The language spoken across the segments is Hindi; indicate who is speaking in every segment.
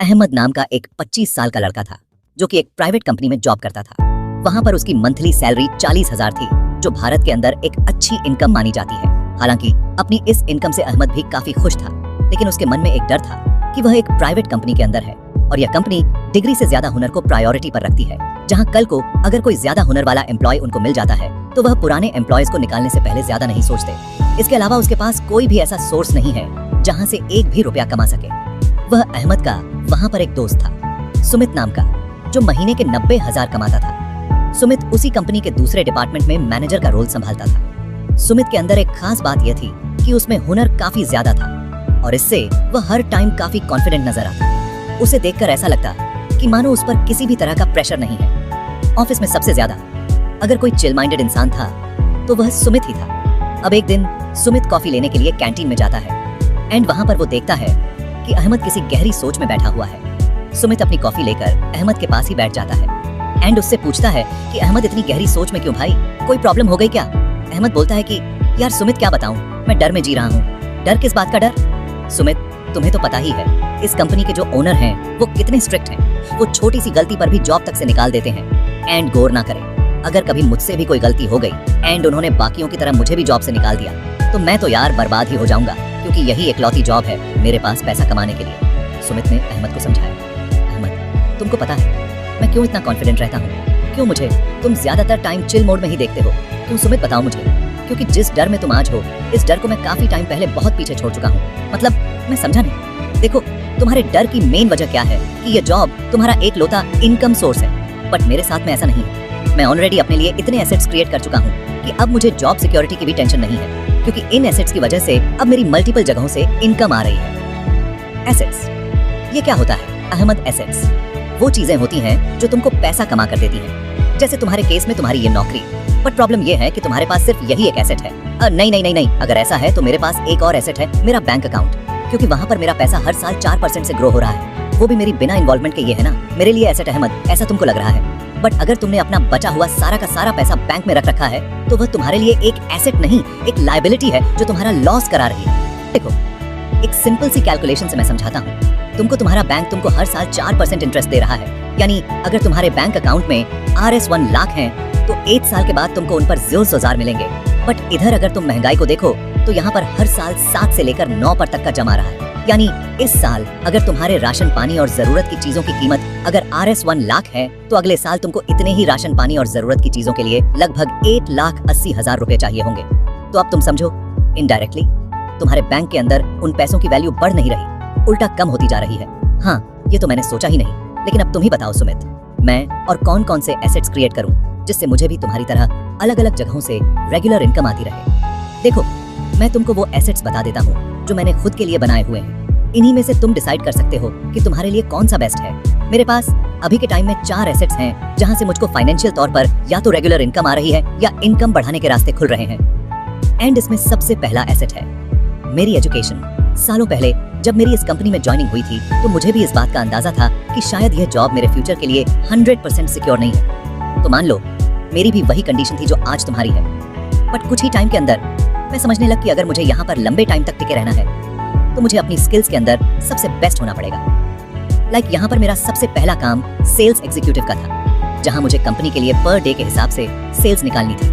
Speaker 1: अहमद नाम का एक 25 साल का लड़का था जो कि एक प्राइवेट कंपनी में जॉब करता था। वहां पर उसकी मंथली सैलरी 40,000 थी, जो भारत के अंदर एक अच्छी इनकम मानी जाती है। हालांकि अपनी इस इनकम से अहमद भी काफी खुश था, लेकिन उसके मन में एक डर था कि वह एक प्राइवेट कंपनी के अंदर है और यह कंपनी डिग्री से ज्यादा हुनर को प्रायोरिटी पर रखती है। जहां कल को अगर कोई ज्यादा हुनर वाला एम्प्लॉय उनको मिल जाता है तो वह पुराने एम्प्लॉयज को निकालने से पहले ज्यादा नहीं सोचते। इसके अलावा उसके पास कोई भी ऐसा सोर्स नहीं है जहां से एक भी रुपया कमा सके। वह अहमद का वहां पर एक दोस्त था, सुमित नाम का, जो महीने के 90,000 कमाता था। सुमित उसी कंपनी के दूसरे डिपार्टमेंट में मैनेजर का रोल संभालता था। सुमित के अंदर एक खास बात यह थी कि उसमें हुनर काफी ज्यादा था और इससे वह हर टाइम काफी कॉन्फिडेंट नजर आता। उसे देखकर ऐसा लगता कि मानो उस पर किसी भी तरह का प्रेशर नहीं है। ऑफिस में सबसे ज्यादा अगर कोई चिल माइंडेड इंसान था तो वह सुमित ही था। अब एक दिन सुमित कॉफी लेने के लिए कैंटीन में जाता है एंड वहां पर वो देखता है कि अहमद किसी गहरी सोच में बैठा हुआ है। सुमित अपनी कॉफी लेकर अहमद के पास ही बैठ जाता है एंड उससे पूछता है कि अहमद इतनी गहरी सोच में क्यों भाई, कोई प्रॉब्लम हो गई क्या? अहमद बोलता है कि यार सुमित क्या बताऊं, मैं डर में जी रहा हूँ। डर किस बात का डर? सुमित, तुम्हें तो पता ही है इस कंपनी के जो ओनर हैं वो कितने स्ट्रिक्ट हैं। वो छोटी सी गलती पर भी जॉब तक से निकाल देते हैं एंड गौर ना करें। अगर कभी मुझसे भी कोई गलती हो गई एंड उन्होंने बाकियों की तरह मुझे भी जॉब से निकाल दिया तो मैं तो यार बर्बाद ही हो जाऊंगा, क्योंकि यही इकलौती जॉब है मेरे पास पैसा कमाने के लिए। सुमित ने अहमद को समझाया, अहमद तुमको पता है मैं क्यों इतना कॉन्फिडेंट रहता हूँ, क्यों मुझे तुम ज्यादातर टाइम चिल मोड में ही देखते हो? क्यों सुमित बताओ मुझे, क्योंकि जिस डर में तुम आज हो इस डर को मैं काफी टाइम पहले बहुत पीछे छोड़ चुका हूँ। मतलब मैं समझा नहीं। देखो तुम्हारे डर की मेन वजह क्या है कि ये जॉब तुम्हारा एक लौता इनकम सोर्स है, बट मेरे साथ में ऐसा नहीं है। मैं ऑलरेडी अपने लिए इतने एसेट्स क्रिएट कर चुका हूँ कि अब मुझे जॉब सिक्योरिटी की भी टेंशन नहीं है, क्योंकि इन एसेट्स की वजह से अब मेरी मल्टीपल जगहों से इनकम आ रही है। एसेट्स, ये क्या होता है अहमद? एसेट्स वो चीजें होती हैं जो तुमको पैसा कमा कर देती हैं। जैसे तुम्हारे केस में तुम्हारी ये नौकरी, बट प्रॉब्लम ये है कि तुम्हारे पास सिर्फ यही एक एसेट है। नहीं, अगर ऐसा है तो मेरे पास एक और एसेट है, मेरा बैंक अकाउंट, क्योंकि वहाँ पर मेरा पैसा हर साल 4% से ग्रो हो रहा है, वो भी मेरी बिना इन्वॉल्वमेंट के। ये है ना मेरे लिए एसेट अहमद, ऐसा तुमको लग रहा है, बट अगर तुमने अपना बचा हुआ सारा का सारा पैसा बैंक में रख रखा है तो वह तुम्हारे लिए एक एसेट नहीं, एक लायबिलिटी है जो तुम्हारा लॉस करा रही है। देखो एक सिंपल सी कैलकुलेशन से मैं समझाता हूँ। तुमको तुम्हारा बैंक तुमको हर साल 4% इंटरेस्ट दे रहा है, यानी अगर तुम्हारे बैंक अकाउंट में RS 1 लाख हैं तो 8 साल के बाद तुमको उन पर 0,000 मिलेंगे। बट इधर अगर तुम महंगाई को देखो तो यहाँ पर हर साल 7 से लेकर 9 पर तक का जमा रहा है। यानी इस साल अगर तुम्हारे राशन पानी और जरूरत की चीजों की कीमत अगर RS 1 लाख है तो अगले साल तुमको इतने ही राशन पानी और जरूरत की चीजों के लिए लगभग 1,80,000 रुपए चाहिए होंगे। तो अब तुम समझो, इनडायरेक्टली तुम्हारे बैंक के अंदर उन पैसों की वैल्यू बढ़ नहीं रही, उल्टा कम होती जा रही है। हाँ, ये तो मैंने सोचा ही नहीं, लेकिन अब तुम ही बताओ सुमित, मैं और कौन कौन से एसेट्स क्रिएट करूं जिससे मुझे भी तुम्हारी तरह अलग अलग जगहों से रेगुलर इनकम आती रहे। देखो मैं तुमको वो एसेट्स बता देता हूँ जो मैंने खुद के लिए बनाए हुए हैं। इन्हीं में से तुम डिसाइड कर सकते हो कि तुम्हारे लिए कौन सा बेस्ट है। मेरे पास अभी के टाइम में 4 एसेट्स हैं जहां से मुझको फाइनेंशियल तौर पर या तो रेगुलर इनकम आ रही है या इनकम बढ़ाने के रास्ते खुल रहे हैं। एंड इसमें सबसे पहला एसेट है मेरी एजुकेशन। सालों पहले जब मेरी इस कंपनी में ज्वाइनिंग हुई थी तो मुझे भी इस बात का अंदाजा था कि शायद यह जॉब मेरे फ्यूचर के लिए 100% सिक्योर नहीं है। तो मान लो मेरी भी वही कंडीशन थी जो आज तुम्हारी है, बट कुछ ही टाइम के अंदर मैं समझने लग कि अगर मुझे यहाँ पर लंबे टाइम तक टिके रहना है तो मुझे अपनी स्किल्स के अंदर सबसे बेस्ट होना पड़ेगा। यहाँ पर मेरा सबसे पहला काम सेल्स एग्जीक्यूटिव का था, जहाँ मुझे कंपनी के लिए पर डे के हिसाब से सेल्स निकालनी थी।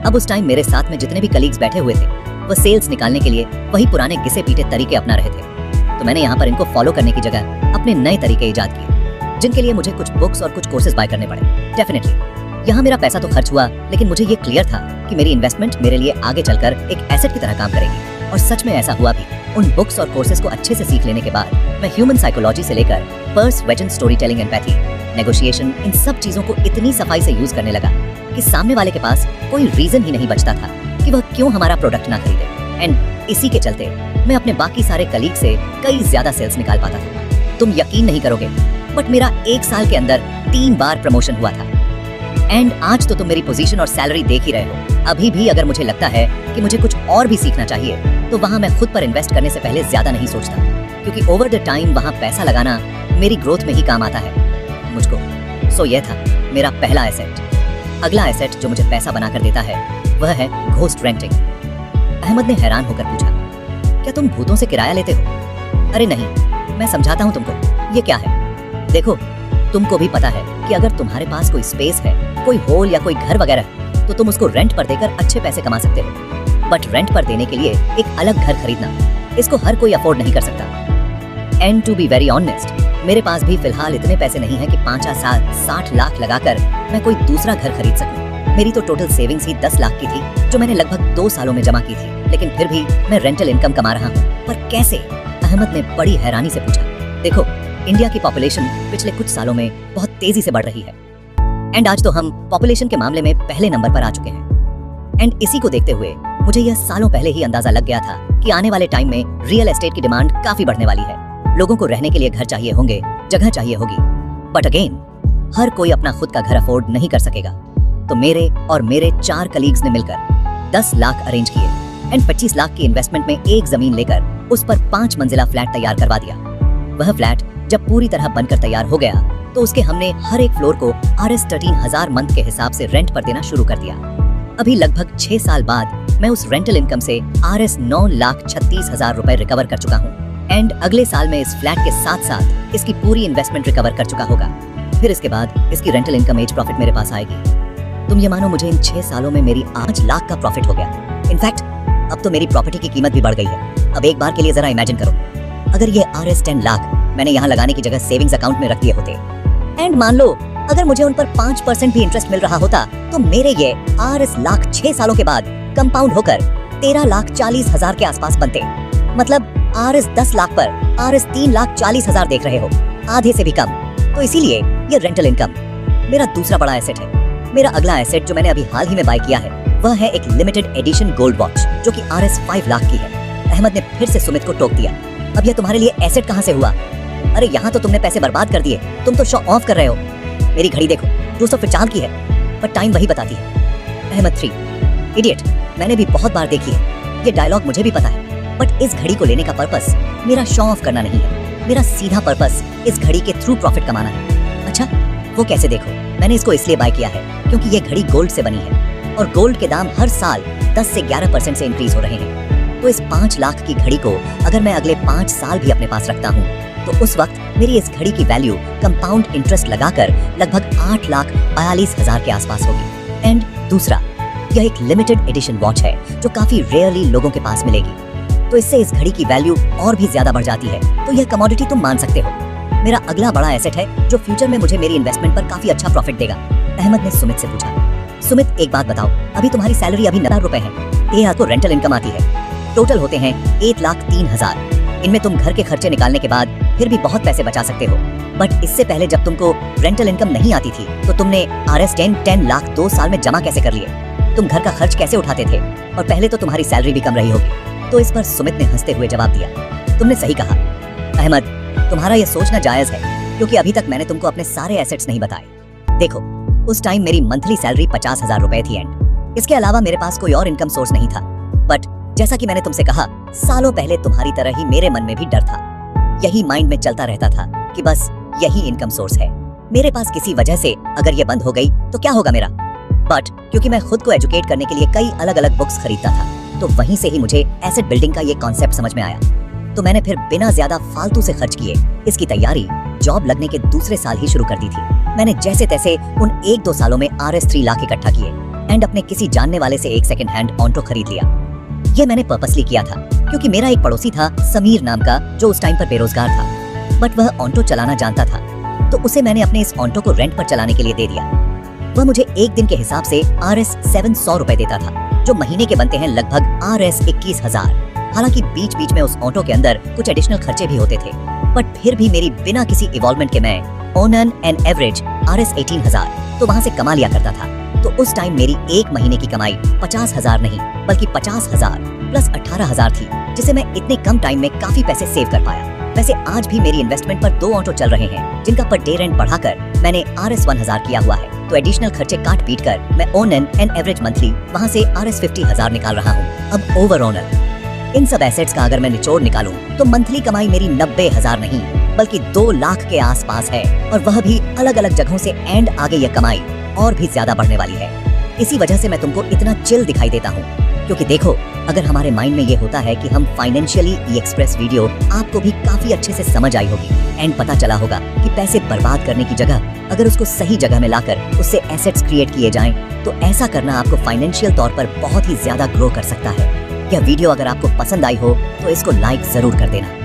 Speaker 1: अब उस टाइम मेरे साथ में जितने भी कलीग्स बैठे हुए थे वो सेल्स निकालने के लिए वही पुराने घिसे पीटे तरीके अपना रहे थे। तो मैंने यहाँ पर इनको फॉलो करने की जगह अपने नए तरीके इजाद किए, जिनके लिए मुझे कुछ बुक्स और कुछ कोर्सेज बाय करने पड़े। डेफिनेटली यहाँ मेरा पैसा तो खर्च हुआ, लेकिन मुझे ये क्लियर था कि मेरी इन्वेस्टमेंट मेरे लिए आगे चलकर एक एसेट की तरह काम करेगी, और सच में ऐसा हुआ भी। उन बुक्स और कोर्सेज को अच्छे से सीख लेने के बाद मैं ह्यूमन साइकोलॉजी से लेकर पर्सुएजन, स्टोरी टेलिंग, एम्पैथी, नेगोशिएशन, इन सब चीजों को इतनी सफाई से यूज करने लगा कि सामने वाले के पास कोई रीजन ही नहीं बचता था कि वह क्यों हमारा प्रोडक्ट ना खरीदे। एंड इसी के चलते मैं अपने बाकी सारे कलीग से कई ज्यादा सेल्स निकाल पाता था। तुम यकीन नहीं करोगे, बट मेरा 1 साल के अंदर 3 बार प्रमोशन हुआ था। एंड आज तो तुम मेरी पोजीशन और सैलरी देख ही रहे हो। अभी भी अगर मुझे लगता है कि मुझे कुछ और भी सीखना चाहिए तो वहाँ मैं खुद पर इन्वेस्ट करने से पहले ज्यादा नहीं सोचता, क्योंकि ओवर द टाइम वहाँ पैसा लगाना मेरी ग्रोथ में ही काम आता है मुझको। सो यह था मेरा पहला एसेट। अगला एसेट जो मुझे पैसा बना कर देता है वह है घोस्ट रेंटिंग। अहमद ने हैरान होकर पूछा, क्या तुम भूतों से किराया लेते हो? अरे नहीं, मैं समझाता हूँ तुमको। ये क्या है? देखो, तुमको भी पता है कि अगर तुम्हारे पास कोई स्पेस है, कोई हॉल या कोई घर वगैरह है, तो तुम उसको रेंट पर देकर अच्छे पैसे कमा सकते हो। बट रेंट पर देने के लिए एक अलग घर खरीदना, इसको हर कोई अफोर्ड नहीं कर सकता। And to be very honest, मेरे पास भी फिलहाल इतने पैसे नहीं है कि 5-60 लाख लगाकर मैं कोई दूसरा घर खरीद सकूं। मेरी तो टोटल सेविंग्स ही 10 लाख की थी, जो मैंने लगभग 2 सालों में जमा की थी। लेकिन फिर भी मैं रेंटल इनकम कमा रहा हूँ। पर कैसे? अहमद ने बड़ी हैरानी से पूछा। देखो, इंडिया की पॉपुलेशन पिछले कुछ सालों में बहुत तेजी से बढ़ रही है। एंड आज तो हम पॉपुलेशन के मामले में पहले नंबर पर आ चुके हैं। एंड इसी को देखते हुए मुझे यह सालों पहले ही अंदाजा लग गया था कि आने वाले टाइम में रियल एस्टेट की डिमांड काफी बढ़ने वाली है। लोगों को रहने के लिए घर चाहिए होंगे, जगह चाहिए होगी। बट अगेन, हर कोई अपना खुद का घर अफोर्ड नहीं कर सकेगा। तो मेरे और मेरे 4 कलीग्स ने मिलकर 10 लाख अरेंज किए एंड 25 लाख की इन्वेस्टमेंट में एक जमीन लेकर उस पर 5 मंजिला फ्लैट तैयार करवा दिया। वह फ्लैट जब पूरी तरह बनकर तैयार हो गया तो उसके हमने हर एक फ्लोर को Rs 13,000 मंथ के हिसाब से रेंट पर देना शुरू कर दिया। अभी लगभग 6 साल बाद मैं उस रेंटल इनकम से Rs 9,36,000 रुपए रिकवर कर चुका हूँ। एंड अगले साल में इस फ्लैट के साथ साथ इसकी पूरी इन्वेस्टमेंट रिकवर कर चुका होगा। फिर इसके बाद इसकी रेंटल इनकम एज प्रॉफिट मेरे पास आएगी। तुम ये मानो, मुझे इन 6 सालों में मेरी 5 लाख का प्रॉफिट हो गया। इनफैक्ट अब तो मेरी प्रॉपर्टी की कीमत भी बढ़ गई है। अब एक बार के लिए जरा इमेजिन करो, अगर ये Rs 10 लाख मैंने यहाँ लगाने की जगह सेविंग्स अकाउंट में रख दिए होते, एंड मान लो अगर मुझे उन पर 5% भी इंटरेस्ट मिल रहा होता, तो मेरे ये Rs लाख 6 सालों के बाद कंपाउंड होकर 13,40,000 के आसपास बनते। मतलब Rs 10 लाख पर Rs 3,40,000 देख रहे हो, आधे से भी कम। तो इसीलिए ये रेंटल इनकम मेरा दूसरा बड़ा एसेट है। मेरा अगला एसेट जो मैंने अभी हाल ही में बाय किया है, वह है एक लिमिटेड एडिशन गोल्ड वॉच, जो कि Rs 5 लाख की है। अहमद ने फिर से सुमित को टोक दिया। अब यह तुम्हारे लिए एसेट कहाँ से हुआ? अरे यहाँ तो तुमने पैसे बर्बाद कर दिए, तुम तो शो ऑफ कर रहे हो। मेरी घड़ी देखो, 250 की है, पर टाइम वही बताती है। अहमद 3 इडियट, मैंने भी बहुत बार देखी है, ये डायलॉग मुझे भी पता है। बट इस घड़ी को लेने का पर्पस मेरा शो ऑफ करना नहीं है। मेरा सीधा पर्पस इस घड़ी के थ्रू प्रॉफिट कमाना है। अच्छा, वो कैसे? देखो, मैंने इसको इसलिए बाय किया है क्योंकि ये घड़ी गोल्ड से बनी है और गोल्ड के दाम हर साल 10 से 11% से इंक्रीज हो रहे हैं। तो इस 5 लाख की घड़ी को अगर मैं अगले 5 साल भी अपने पास रखता हूँ, तो उस वक्त मेरी इस घड़ी की वैल्यू कंपाउंड इंटरेस्ट लगाकर लगभग 8,42,000 के आसपास होगी। एंड दूसरा, यह एक लिमिटेड एडिशन वॉच है जो काफी रेयरली लोगों के पास मिलेगी। तो इससे इस घड़ी की वैल्यू और भी ज्यादा बढ़ जाती है। तो यह कमोडिटी तुम मान सकते हो। मेरा अगला बड़ा एसेट है जो फ्यूचर में मुझे मेरी इन्वेस्टमेंट पर काफी अच्छा प्रॉफिट देगा। अहमद ने सुमित से पूछा। सुमित, एक बात बताओ, अभी तुम्हारी सैलरी अभी 9 रुपए है, ये आपको रेंटल इनकम आती है, टोटल होते हैं 1,03,000। इनमें तुम घर के खर्चे निकालने के बाद फिर भी बहुत पैसे बचा सकते हो। बट इससे पहले जब तुमको रेंटल इनकम नहीं आती थी, तो तुमने Rs 10 लाख 2 साल में जमा कैसे कर लिए? तुम घर का खर्च कैसे उठाते थे? और पहले तो तुम्हारी सैलरी भी कम रही होगी। तो इस पर सुमित ने हंसते हुए जवाब दिया, तुमने सही कहा अहमद, तुम्हारा यह सोचना जायज है, क्योंकि अभी तक मैंने तुमको अपने सारे एसेट्स नहीं बताए। देखो, उस टाइम मेरी मंथली सैलरी 50,000 रुपए थी एंड इसके अलावा मेरे पास कोई और इनकम सोर्स नहीं था। बट जैसा कि मैंने तुमसे कहा, सालों पहले तुम्हारी तरह ही मेरे मन में भी डर था। यही माइंड में चलता रहता था कि बस यही इनकम सोर्स है। मेरे पास किसी वजह से अगर ये बंद हो गई तो क्या होगा मेरा? बट क्योंकि मैं खुद को एजुकेट करने के लिए कई अलग अलग बुक्स खरीदता था, तो वहीं से ही मुझे एसेट बिल्डिंग का ये कॉन्सेप्ट समझ में आया। तो मैंने फिर बिना ज्यादा फालतू से खर्च किए इसकी तैयारी जॉब लगने के दूसरे साल ही शुरू कर दी थी। मैंने जैसे तैसे उन 1-2 सालों में Rs 3 लाख इकट्ठा किए एंड अपने किसी जानने वाले से एक सेकंड हैंड ऑन्टो खरीद लिया। ये मैंने पर्पसली किया था क्योंकि मेरा एक पड़ोसी था समीर नाम का, जो उस टाइम पर बेरोजगार था, बट वह ऑन्टो चलाना जानता था। तो उसे मैंने अपने इस ऑन्टो को रेंट पर चलाने के लिए दे दिया। वह मुझे एक दिन के हिसाब से Rs 700 रुपए देता था, जो महीने के बनते हैं लगभग Rs 21,000। हालांकि बीच बीच में उस ऑटो के अंदर कुछ एडिशनल खर्चे भी होते थे, बट फिर भी मेरी बिना किसी इवॉल्वमेंट के मैं ऑन एन एवरेज Rs 18,000 तो वहां से कमा लिया करता था। तो उस टाइम मेरी एक महीने की कमाई 50,000 नहीं बल्कि 50,000 प्लस 18,000 थी, जिसे मैं इतने कम टाइम में काफी पैसे सेव कर पाया। वैसे आज भी मेरी इन्वेस्टमेंट पर 2 ऑटो चल रहे हैं, जिनका पर डे रेंट बढ़ाकर मैंने Rs 1,000 किया हुआ है। तो एडिशनल खर्चे काट पीट कर मैं ऑन एन एवरेज मंथली वहां से Rs 50,000 निकाल रहा हूँ। अब ओवरऑल इन सब एसेट्स का अगर मैं निचोड़ निकालूं तो मंथली कमाई मेरी 90,000 नहीं बल्कि 2 लाख के आसपास है, और वह भी अलग अलग जगहों से। एंड आगे यह कमाई और भी ज्यादा बढ़ने वाली है। इसी वजह से मैं तुमको इतना चिल दिखाई देता हूँ, क्योंकि देखो अगर हमारे माइंड में ये होता है कि हम फाइनेंशियली ई एक्सप्रेस वीडियो आपको भी काफी अच्छे से समझ आई होगी एंड पता चला होगा कि पैसे बर्बाद करने की जगह अगर उसको सही जगह में लाकर उससे एसेट्स क्रिएट किए जाएं तो ऐसा करना आपको फाइनेंशियल तौर पर बहुत ही ज्यादा ग्रो कर सकता है। यह वीडियो अगर आपको पसंद आई हो तो इसको लाइक जरूर कर देना।